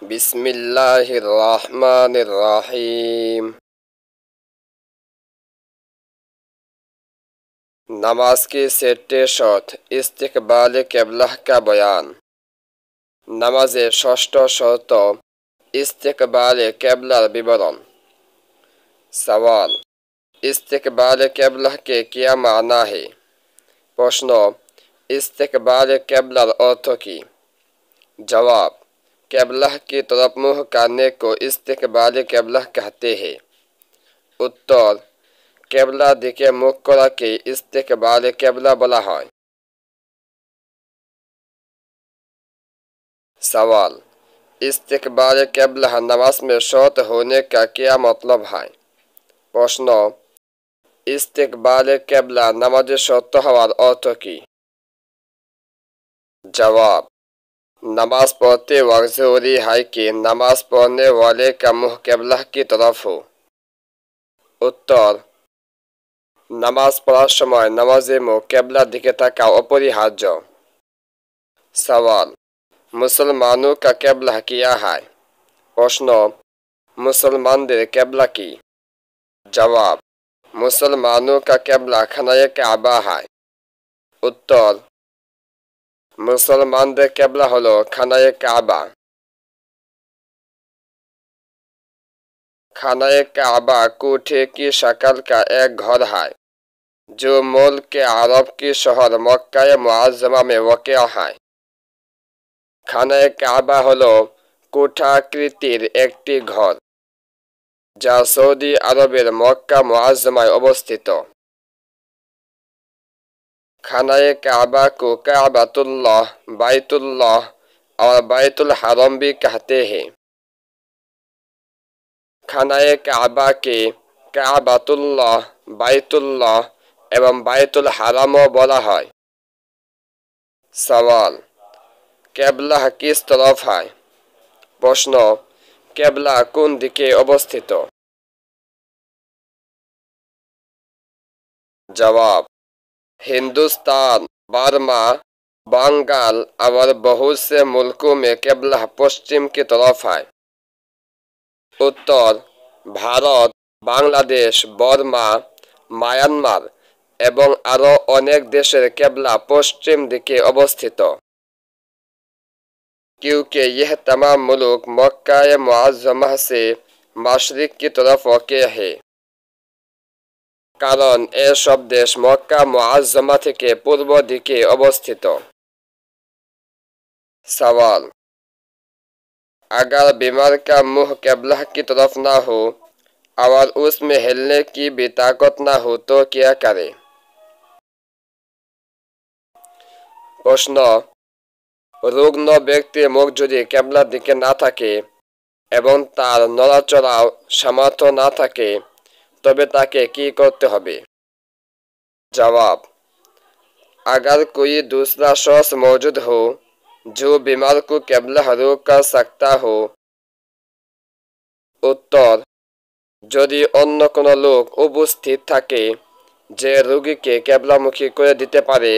बिस्मिल्लाहिर रहमानिर रहीम। नमाज की सेट्टे शर्त इस्तिकबाल किबला का बयान। नामाजे षष्ठ शर्त इस्तिकबाल किबलार विवरण। सवाल, इस्तिकबाल किबला के क्या माना है? प्रश्न, इस्तिकबाल किबलार अर्थ की? जवाब, किबला की तरफ मुँह करने को इस्तिकबाल किबला कहते हैं। उत्तर, किबला दिके मुख कराके इस्तिकबाल किबला बला है। सवाल, इस्तिकबाल किबला नमाज में शर्त होने का क्या मतलब है? प्रश्न, इस्तिकबाल किबला नमाज शर्त हवार अर्थ की? जवाब, नमाज पढ़ते वक्त जरूरी है कि नमाज पढ़ने वाले का मुँह किबला की तरफ हो। उत्तर, नमाज पढ़ार समय नमाजे मुँह किबला दिके थाका अपरिहार्य। सवाल, मुसलमानों का किबला क्या है? प्रश्न, मुसलमानদের किबला की? जवाब, मुसलमानों का किबला खानाए काबा है। उत्तर, मुसलमानদের किबला हलो खानाए काबा। खानाए काबा कोठे की शक्ल का एक घर है जो मुल्क के अरब की शहर मक्का मुअज्जमा में वाक़िअ है। खानाए काबा हलो कोठाकृतिर एकटी घर যা সৌদি আরবের মক্কা মুআজ্জমায় অবস্থিত। खानाए काबा को काबातुल्लाह, बैतुल्लाह और बैतुल हरम भी कहते हैं। खानाए काबा के काबातुल्लाह, बैतुल्लाह एवं बैतुल हरमও বলা হয়। सवाल, किबला किस तरफ है? प्रश्न, किबला কোন দিকে অবস্থিত? जवाब, हिंदुस्तान, बर्मा, बंगाल और बहुत से मुल्कों में किबला पश्चिम की तरफ है। उत्तर, भारत, बांग्लादेश, बर्मा, म्यांमार एवं आरो अनेक देशेर किबला पश्चिम दिके अवस्थित। क्योंकि यह तमाम मुल्क मक्का मुअज्जमा से मशरिक की तरफ वाक़िअ है। कारण ए सब देश मक्का मुअज्जमा থেকে পূর্ব দিকে অবস্থিত। सवाल, अगर बीमार का मुँह किबला की तरफ ना हो और उसमें हिलने की भी ताकत ना हो तो क्या करे? प्रश्न, रुग्ण ব্যক্তির মুখ যদি কিবলার দিকে না থাকে এবং তার নড়াচড়ার সামর্থ্য না থাকে তবে তাকে কি করতে হবে? जवाब, अगर कोई दूसरा शख्स मौजूद हो जो बीमार को किबला रुख कर सकता हो। उत्तर, যদি অন্য কোনো লোক উপস্থিত থাকে যে रोगीকে किबलामुखी করে দিতে পারে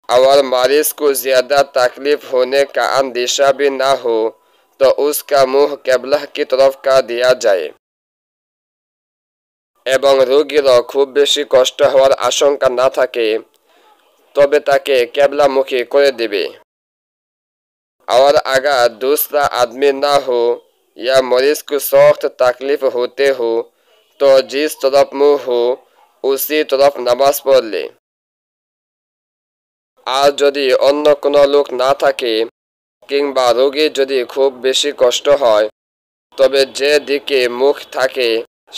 और मरीज को ज्यादा तकलीफ होने का अंदेशा भी ना हो तो उसका मुँह किबला की तरफ कर दिया जाए এবং রোগীর খুব বেশি কষ্ট হওয়ার আশঙ্কা না থাকে তবে তাকে किबलामुखी করে দেবে। और अगर दूसरा आदमी ना हो या मरीज को सख्त तकलीफ होते हो तो जिस तरफ मुँह हो उसी तरफ नमाज पढ़ ले। আর যদি অন্য কোনো লোক না থাকে কিংবা রোগীর যদি খুব বেশি কষ্ট হয় তবে যে দিকে মুখ থাকে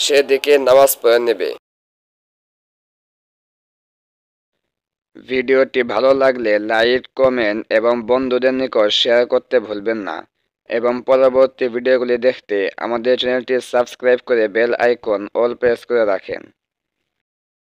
সেদিকে নামাজ পড়ে নেবে। ভিডিওটি ভালো লাগলে লাইক, কমেন্ট এবং বন্ধুদের নিকট শেয়ার করতে ভুলবেন না এবং পরবর্তী ভিডিওগুলি দেখতে আমাদের চ্যানেলটি সাবস্ক্রাইব করে বেল আইকন অল প্রেস করে রাখেন।